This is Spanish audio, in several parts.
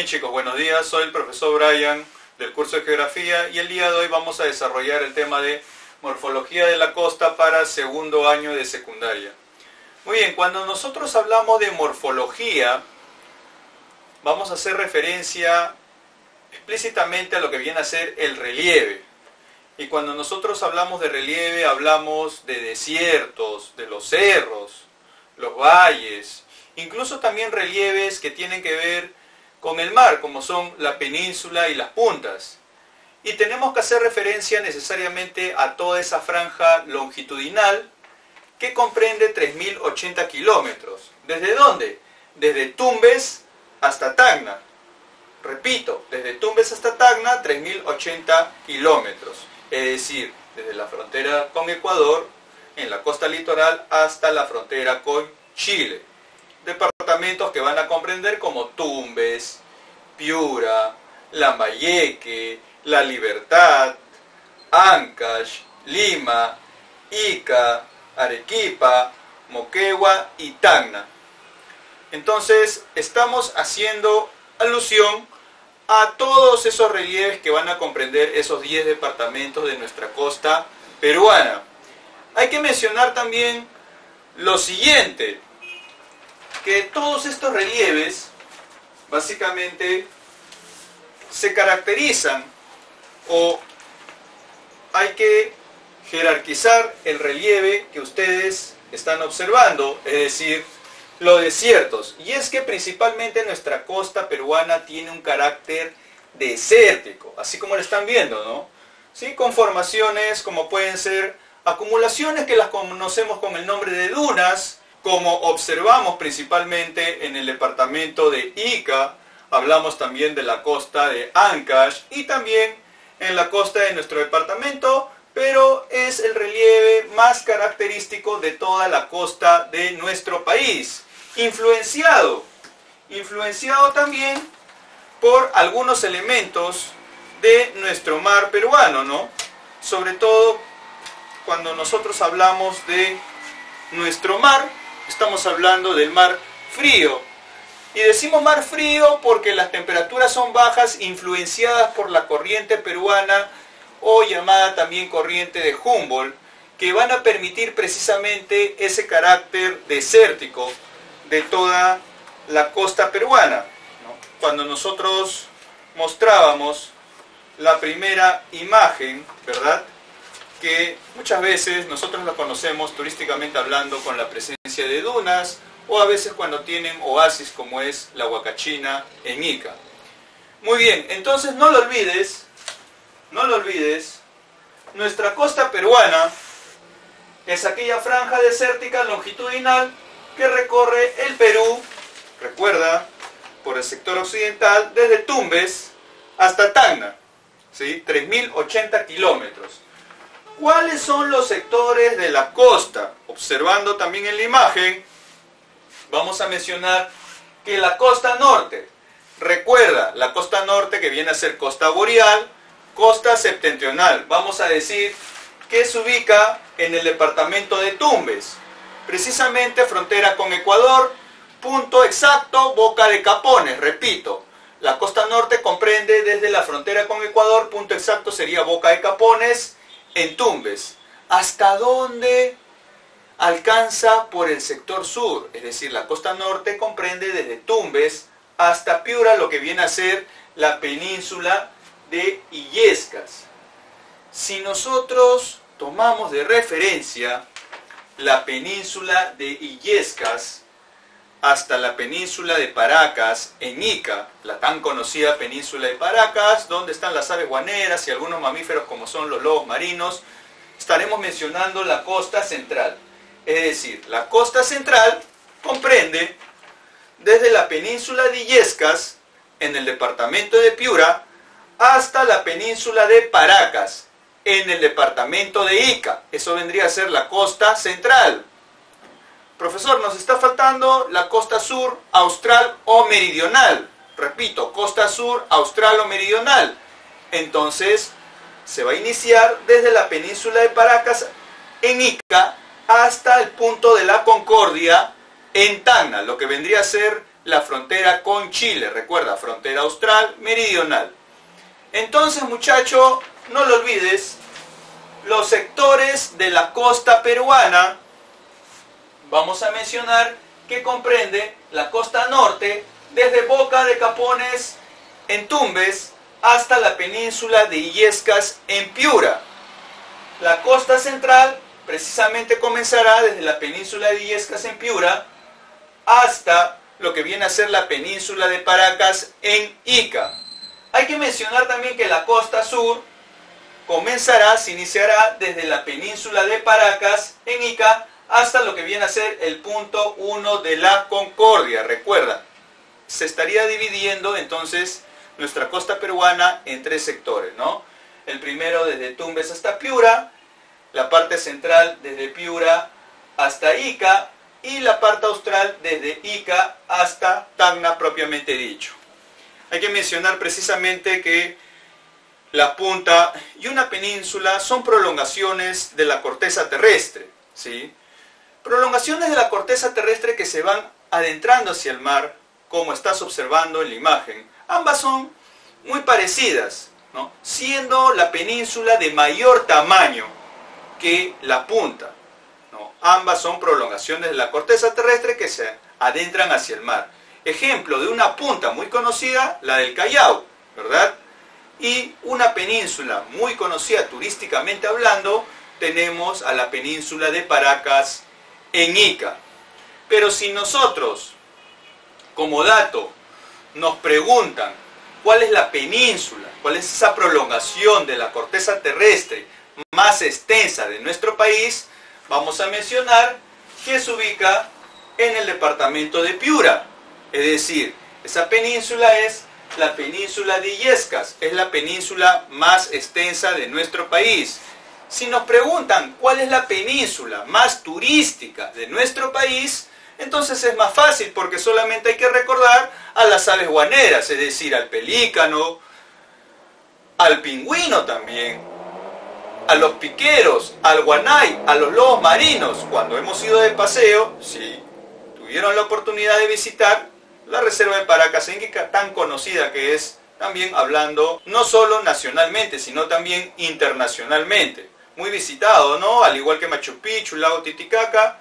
chicos, buenos días. Soy el profesor Brian del curso de Geografía y el día de hoy vamos a desarrollar el tema de morfología de la costa para segundo año de secundaria. Muy bien, cuando nosotros hablamos de morfología, vamos a hacer referencia explícitamente a lo que viene a ser el relieve. Y cuando nosotros hablamos de relieve, hablamos de desiertos, de los cerros, los valles, incluso también relieves que tienen que ver con el mar, como son la península y las puntas. Y tenemos que hacer referencia necesariamente a toda esa franja longitudinal que comprende 3.080 kilómetros. ¿Desde dónde? Desde Tumbes hasta Tacna. Repito, desde Tumbes hasta Tacna, 3.080 kilómetros. Es decir, desde la frontera con Ecuador, en la costa litoral, hasta la frontera con Chile. Departamentos que van a comprender como Tumbes, Piura, Lambayeque, La Libertad, Ancash, Lima, Ica, Arequipa, Moquegua y Tacna. Entonces, estamos haciendo alusión a todos esos relieves que van a comprender esos 10 departamentos de nuestra costa peruana. Hay que mencionar también lo siguiente, que todos estos relieves básicamente se caracterizan o hay que jerarquizar el relieve que ustedes están observando, es decir, los desiertos. Y es que principalmente nuestra costa peruana tiene un carácter desértico, así como lo están viendo, ¿no? ¿Sí? Con formaciones como pueden ser acumulaciones que las conocemos con el nombre de dunas, como observamos principalmente en el departamento de Ica, hablamos también de la costa de Ancash y también en la costa de nuestro departamento, pero es el relieve más característico de toda la costa de nuestro país. Influenciado también por algunos elementos de nuestro mar peruano, ¿no? Sobre todo cuando nosotros hablamos de nuestro mar, estamos hablando del mar frío. Y decimos mar frío porque las temperaturas son bajas, influenciadas por la corriente peruana o llamada también corriente de Humboldt, que van a permitir precisamente ese carácter desértico de toda la costa peruana, ¿no? Cuando nosotros mostrábamos la primera imagen, ¿verdad?, que muchas veces nosotros lo conocemos turísticamente hablando con la presencia de dunas o a veces cuando tienen oasis como es la Huacachina en Ica. Muy bien, entonces no lo olvides, nuestra costa peruana es aquella franja desértica longitudinal que recorre el Perú, recuerda, por el sector occidental, desde Tumbes hasta Tacna, ¿sí? 3.080 kilómetros. ¿Cuáles son los sectores de la costa? Observando también en la imagen, vamos a mencionar que la costa norte, recuerda, la costa norte que viene a ser costa boreal, costa septentrional, vamos a decir que se ubica en el departamento de Tumbes, precisamente frontera con Ecuador, punto exacto, Boca de Capones, repito, la costa norte comprende desde la frontera con Ecuador, punto exacto sería Boca de Capones, en Tumbes, hasta donde alcanza por el sector sur, es decir, la costa norte comprende desde Tumbes hasta Piura, lo que viene a ser la península de Illescas. Si nosotros tomamos de referencia la península de Illescas hasta la península de Paracas en Ica, la tan conocida península de Paracas, donde están las aves guaneras y algunos mamíferos como son los lobos marinos, estaremos mencionando la costa central. Es decir, la costa central comprende desde la península de Illescas, en el departamento de Piura, hasta la península de Paracas, en el departamento de Ica. Eso vendría a ser la costa central. Profesor, nos está faltando la costa sur, austral o meridional. Repito, costa sur, austral o meridional. Entonces, se va a iniciar desde la península de Paracas en Ica hasta el punto de la Concordia en Tacna, lo que vendría a ser la frontera con Chile. Recuerda, frontera austral meridional. Entonces, muchacho, no lo olvides, los sectores de la costa peruana, vamos a mencionar que comprende la costa norte, desde Boca de Capones en Tumbes hasta la península de Illescas en Piura. La costa central precisamente comenzará desde la península de Illescas en Piura hasta lo que viene a ser la península de Paracas en Ica. Hay que mencionar también que la costa sur se iniciará desde la península de Paracas en Ica hasta lo que viene a ser el punto 1 de la Concordia. Recuerda, se estaría dividiendo entonces nuestra costa peruana en tres sectores, ¿no? El primero desde Tumbes hasta Piura, la parte central desde Piura hasta Ica y la parte austral desde Ica hasta Tacna propiamente dicho. Hay que mencionar precisamente que la punta y una península son prolongaciones de la corteza terrestre, ¿sí? Prolongaciones de la corteza terrestre que se van adentrando hacia el mar, como estás observando en la imagen. Ambas son muy parecidas, ¿no? Siendo la península de mayor tamaño que la punta, ¿no? Ambas son prolongaciones de la corteza terrestre que se adentran hacia el mar. Ejemplo de una punta muy conocida, la del Callao, ¿verdad? Y una península muy conocida turísticamente hablando, tenemos a la península de Paracas en Ica. Pero si nosotros, como dato, nos preguntan cuál es la península, cuál es esa prolongación de la corteza terrestre más extensa de nuestro país, vamos a mencionar que se ubica en el departamento de Piura. Es decir, esa península es la península de Illescas, es la península más extensa de nuestro país. Si nos preguntan cuál es la península más turística de nuestro país, entonces es más fácil porque solamente hay que recordar a las aves guaneras, es decir, al pelícano, al pingüino también, a los piqueros, al guanay, a los lobos marinos. Cuando hemos ido de paseo, si tuvieron la oportunidad de visitar la reserva de Paracas en Ica, tan conocida que es, también hablando no solo nacionalmente, sino también internacionalmente. Muy visitado, ¿no? Al igual que Machu Picchu, Lago Titicaca,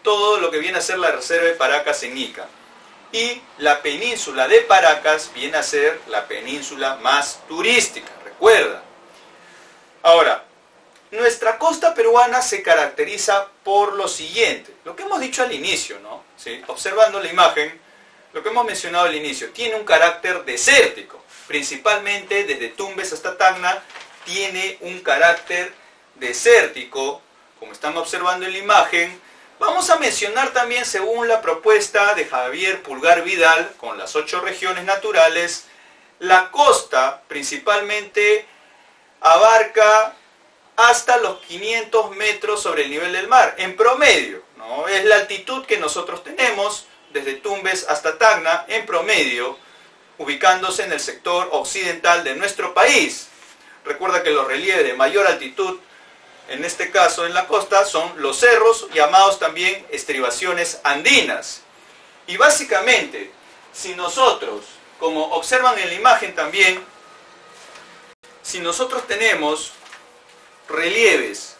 todo lo que viene a ser la reserva de Paracas en Ica. Y la península de Paracas viene a ser la península más turística, recuerda. Ahora, nuestra costa peruana se caracteriza por lo siguiente, lo que hemos dicho al inicio, ¿no? ¿Sí? Observando la imagen, lo que hemos mencionado al inicio, tiene un carácter desértico, principalmente desde Tumbes hasta Tacna, tiene un carácter desértico, como están observando en la imagen. Vamos a mencionar también, según la propuesta de Javier Pulgar Vidal, con las 8 regiones naturales, la costa principalmente abarca hasta los 500 metros sobre el nivel del mar, en promedio, ¿no? Es la altitud que nosotros tenemos desde Tumbes hasta Tacna, en promedio, ubicándose en el sector occidental de nuestro país. Recuerda que los relieves de mayor altitud, en este caso en la costa, son los cerros, llamados también estribaciones andinas. Y básicamente, si nosotros, como observan en la imagen también, si nosotros tenemos relieves,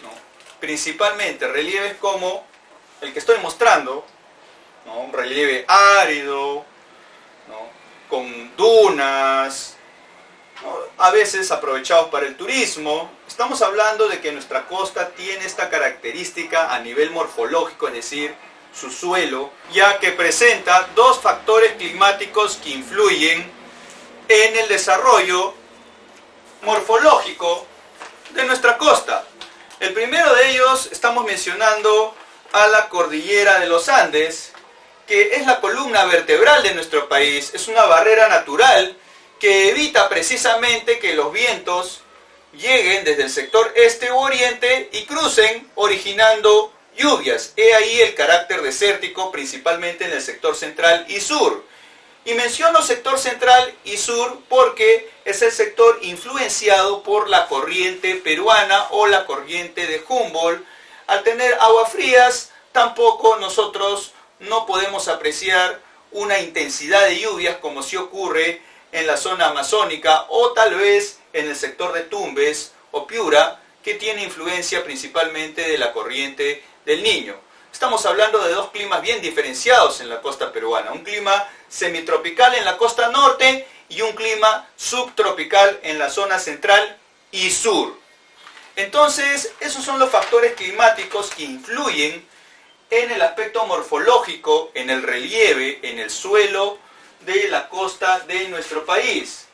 ¿no? Principalmente relieves como el que estoy mostrando, ¿no? Un relieve árido, ¿no? Con dunas, ¿no? A veces aprovechados para el turismo. Estamos hablando de que nuestra costa tiene esta característica a nivel morfológico, es decir, su suelo, ya que presenta dos factores climáticos que influyen en el desarrollo morfológico de nuestra costa. El primero de ellos, estamos mencionando a la cordillera de los Andes, que es la columna vertebral de nuestro país, es una barrera natural que evita precisamente que los vientos lleguen desde el sector este u oriente y crucen originando lluvias. He ahí el carácter desértico principalmente en el sector central y sur. Y menciono sector central y sur porque es el sector influenciado por la corriente peruana o la corriente de Humboldt. Al tener aguas frías, tampoco nosotros no podemos apreciar una intensidad de lluvias como sí ocurre en la zona amazónica o tal vez en el sector de Tumbes o Piura, que tiene influencia principalmente de la corriente del Niño. Estamos hablando de dos climas bien diferenciados en la costa peruana, un clima semitropical en la costa norte y un clima subtropical en la zona central y sur. Entonces, esos son los factores climáticos que influyen en el aspecto morfológico, en el relieve, en el suelo de la costa de nuestro país.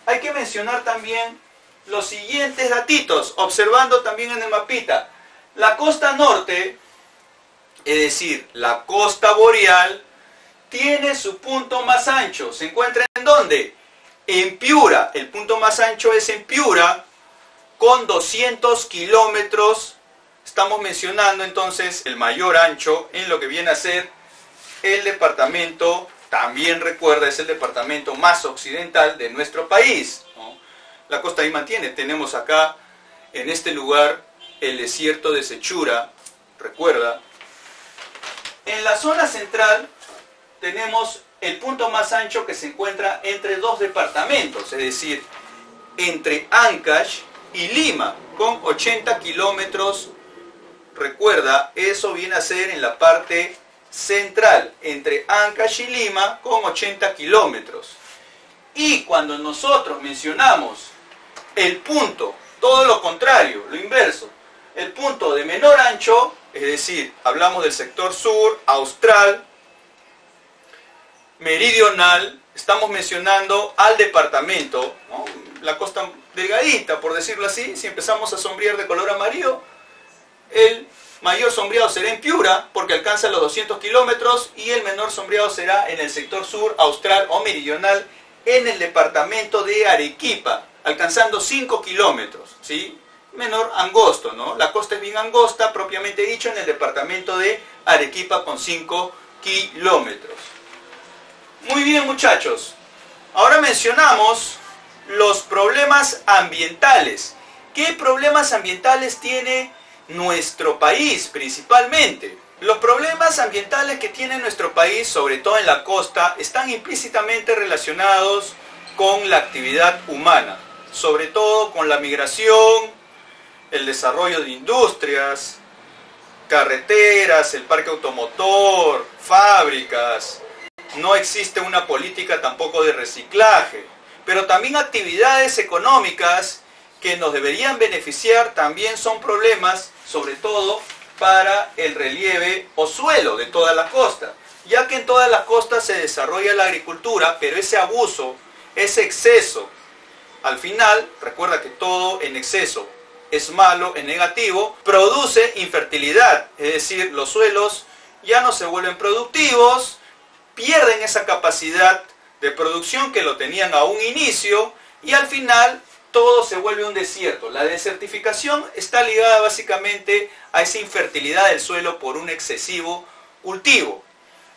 Hay que mencionar también los siguientes datitos, observando también en el mapita. La costa norte, es decir, la costa boreal, tiene su punto más ancho. ¿Se encuentra en dónde? En Piura. El punto más ancho es en Piura, con 200 kilómetros. Estamos mencionando entonces el mayor ancho en lo que viene a ser el departamento, también recuerda, es el departamento más occidental de nuestro país, ¿no? La costa ahí mantiene, tenemos acá en este lugar el desierto de Sechura, recuerda. En la zona central tenemos el punto más ancho que se encuentra entre dos departamentos, es decir, entre Ancash y Lima, con 80 kilómetros. Recuerda, eso viene a ser en la parte central, entre Ancash y Lima, con 80 kilómetros. Y cuando nosotros mencionamos el punto, todo lo contrario, lo inverso, el punto de menor ancho, es decir, hablamos del sector sur, austral, meridional, estamos mencionando al departamento, ¿no? La costa delgadita, por decirlo así. Si empezamos a sombrear de color amarillo, el mayor sombreado será en Piura, porque alcanza los 200 kilómetros, y el menor sombreado será en el sector sur, austral o meridional, en el departamento de Arequipa, alcanzando 5 kilómetros, ¿sí? Menor angosto, ¿no? La costa es bien angosta, propiamente dicho, en el departamento de Arequipa, con 5 kilómetros. Muy bien, muchachos. Ahora mencionamos los problemas ambientales. ¿Qué problemas ambientales tiene nuestro país principalmente? Los problemas ambientales que tiene nuestro país, sobre todo en la costa, están implícitamente relacionados con la actividad humana, sobre todo con la migración, el desarrollo de industrias, carreteras, el parque automotor, fábricas. No existe una política tampoco de reciclaje, pero también actividades económicas que nos deberían beneficiar también son problemas, sobre todo para el relieve o suelo de toda la costa, ya que en toda la costa se desarrolla la agricultura, pero ese abuso, ese exceso, al final, recuerda que todo en exceso es malo, es negativo, produce infertilidad, es decir, los suelos ya no se vuelven productivos, pierden esa capacidad de producción que lo tenían a un inicio, y al final todo se vuelve un desierto. La desertificación está ligada básicamente a esa infertilidad del suelo por un excesivo cultivo.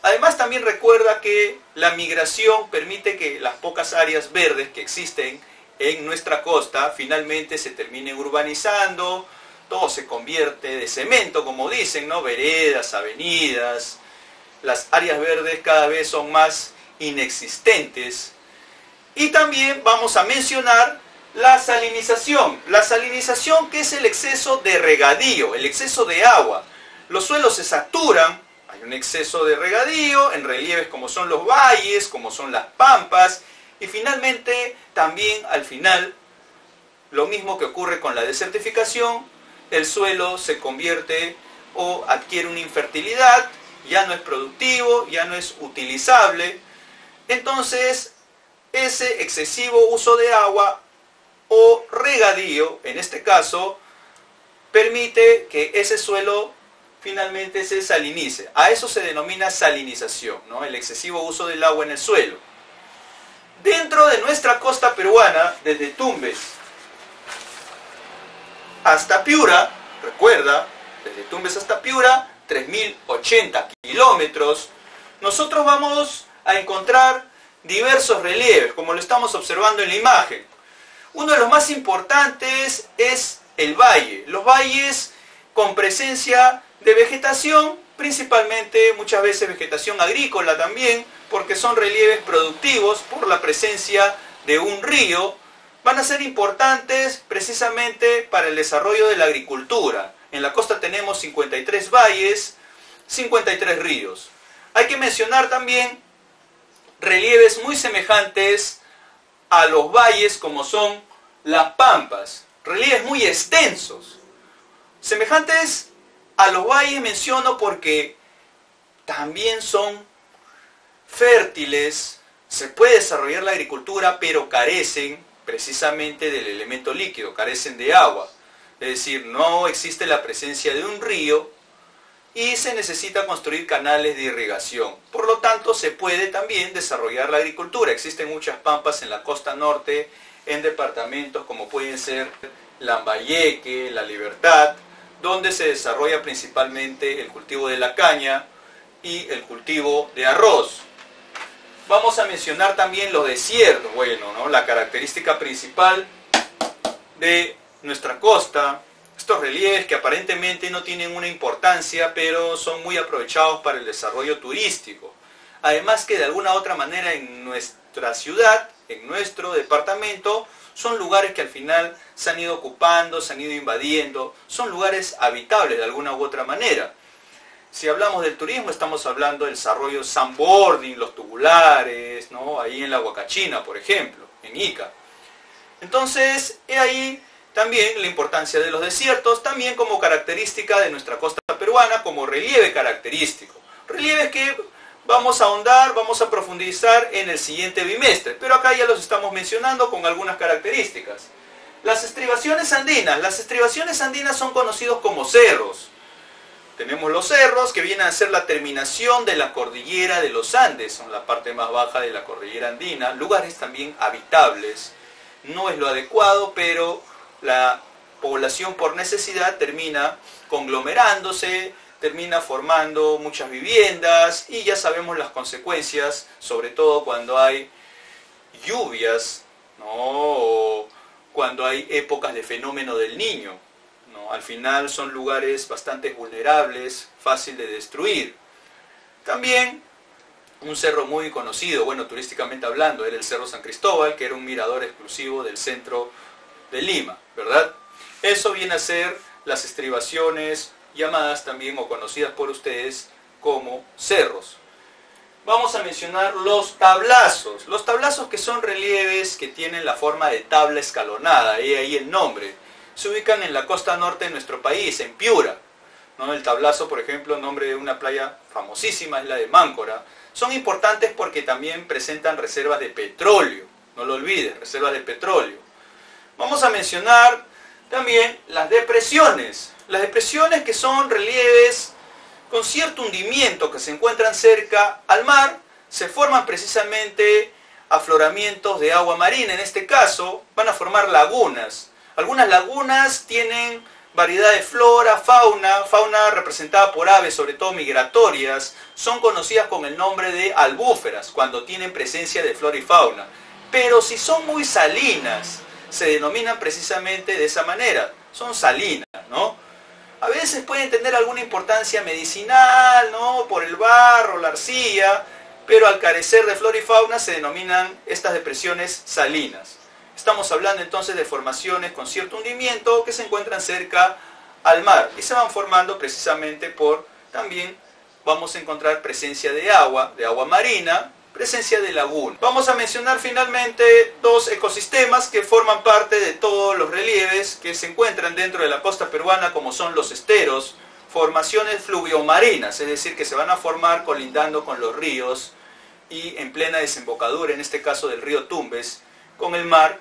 Además, también recuerda que la migración permite que las pocas áreas verdes que existen en nuestra costa finalmente se terminen urbanizando, todo se convierte de cemento, como dicen, ¿no? Veredas, avenidas, las áreas verdes cada vez son más inexistentes. Y también vamos a mencionar la salinización. La salinización, que es el exceso de regadío, el exceso de agua. Los suelos se saturan, hay un exceso de regadío en relieves como son los valles, como son las pampas, y finalmente también al final, lo mismo que ocurre con la desertificación, el suelo se convierte o adquiere una infertilidad, ya no es productivo, ya no es utilizable. Entonces, ese excesivo uso de agua o regadío, en este caso, permite que ese suelo finalmente se salinice. A eso se denomina salinización, ¿no? El excesivo uso del agua en el suelo. Dentro de nuestra costa peruana, desde Tumbes hasta Piura, recuerda, desde Tumbes hasta Piura, 3.080 kilómetros, nosotros vamos a encontrar diversos relieves, como lo estamos observando en la imagen. Uno de los más importantes es el valle. Los valles con presencia de vegetación, principalmente muchas veces vegetación agrícola también, porque son relieves productivos por la presencia de un río, van a ser importantes precisamente para el desarrollo de la agricultura. En la costa tenemos 53 valles, 53 ríos. Hay que mencionar también relieves muy semejantes a los valles como son las pampas, relieves muy extensos. Semejantes a los valles menciono porque también son fértiles, se puede desarrollar la agricultura, pero carecen precisamente del elemento líquido, carecen de agua. Es decir, no existe la presencia de un río y se necesita construir canales de irrigación. Por lo tanto, se puede también desarrollar la agricultura. Existen muchas pampas en la costa norte, en departamentos como pueden ser Lambayeque, La Libertad, donde se desarrolla principalmente el cultivo de la caña y el cultivo de arroz. Vamos a mencionar también los desiertos. Bueno, ¿no? La característica principal de nuestra costa, estos relieves que aparentemente no tienen una importancia, pero son muy aprovechados para el desarrollo turístico. Además que de alguna u otra manera en nuestra ciudad, en nuestro departamento, son lugares que al final se han ido ocupando, se han ido invadiendo, son lugares habitables de alguna u otra manera. Si hablamos del turismo, estamos hablando del desarrollo sandboarding, los tubulares, ¿no? Ahí en la Huacachina, por ejemplo, en Ica. Entonces, he ahí también la importancia de los desiertos, también como característica de nuestra costa peruana, como relieve característico. Relieves que vamos a ahondar, vamos a profundizar en el siguiente bimestre, pero acá ya los estamos mencionando con algunas características. Las estribaciones andinas son conocidos como cerros. Tenemos los cerros que vienen a ser la terminación de la cordillera de los Andes, son la parte más baja de la cordillera andina, lugares también habitables. No es lo adecuado, pero la población por necesidad termina conglomerándose, termina formando muchas viviendas y ya sabemos las consecuencias, sobre todo cuando hay lluvias, ¿no? O cuando hay épocas de fenómeno del Niño, ¿no? Al final son lugares bastante vulnerables, fácil de destruir. También un cerro muy conocido, bueno, turísticamente hablando, era el Cerro San Cristóbal, que era un mirador exclusivo del centro de Lima, ¿verdad? Eso viene a ser las estribaciones llamadas también o conocidas por ustedes como cerros. Vamos a mencionar los tablazos. Los tablazos que son relieves que tienen la forma de tabla escalonada, y ahí el nombre. Se ubican en la costa norte de nuestro país, en Piura, ¿no? El tablazo, por ejemplo, nombre de una playa famosísima es la de Máncora. Son importantes porque también presentan reservas de petróleo. No lo olvides, reservas de petróleo. Vamos a mencionar también las depresiones. Las depresiones que son relieves con cierto hundimiento que se encuentran cerca al mar, se forman precisamente afloramientos de agua marina. En este caso van a formar lagunas. Algunas lagunas tienen variedad de flora, fauna representada por aves, sobre todo migratorias, son conocidas con el nombre de albúferas cuando tienen presencia de flora y fauna. Pero si son muy salinas, se denominan precisamente de esa manera, son salinas, ¿no? A veces pueden tener alguna importancia medicinal, ¿no? Por el barro, la arcilla, pero al carecer de flora y fauna se denominan estas depresiones salinas. Estamos hablando entonces de formaciones con cierto hundimiento que se encuentran cerca al mar y se van formando precisamente por, también vamos a encontrar presencia de agua marina, presencia de laguna. Vamos a mencionar finalmente dos ecosistemas que forman parte de todos los relieves que se encuentran dentro de la costa peruana, como son los esteros, formaciones fluviomarinas, es decir, que se van a formar colindando con los ríos y en plena desembocadura, en este caso del río Tumbes, con el mar,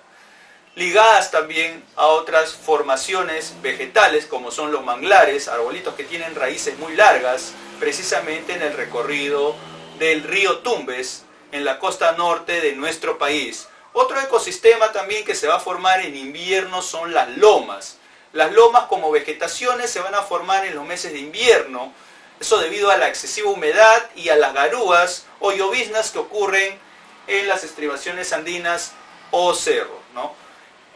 ligadas también a otras formaciones vegetales como son los manglares, arbolitos que tienen raíces muy largas, precisamente en el recorrido del río Tumbes, en la costa norte de nuestro país. Otro ecosistema también que se va a formar en invierno son las lomas. Las lomas como vegetaciones se van a formar en los meses de invierno, eso debido a la excesiva humedad y a las garúas o lloviznas que ocurren en las estribaciones andinas o cerros, ¿no?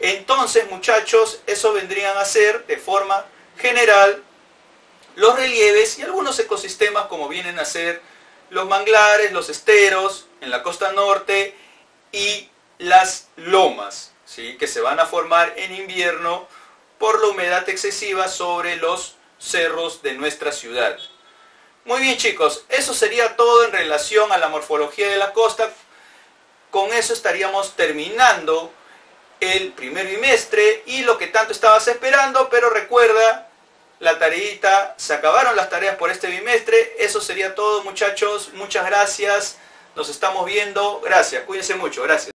Entonces, muchachos, eso vendrían a ser de forma general los relieves y algunos ecosistemas como vienen a ser los manglares, los esteros en la costa norte y las lomas, ¿sí?, que se van a formar en invierno por la humedad excesiva sobre los cerros de nuestra ciudad. Muy bien, chicos, eso sería todo en relación a la morfología de la costa. Con eso estaríamos terminando el primer bimestre y lo que tanto estabas esperando, pero recuerda, la tareita, se acabaron las tareas por este bimestre. Eso sería todo, muchachos, muchas gracias, nos estamos viendo, gracias, cuídense mucho, gracias.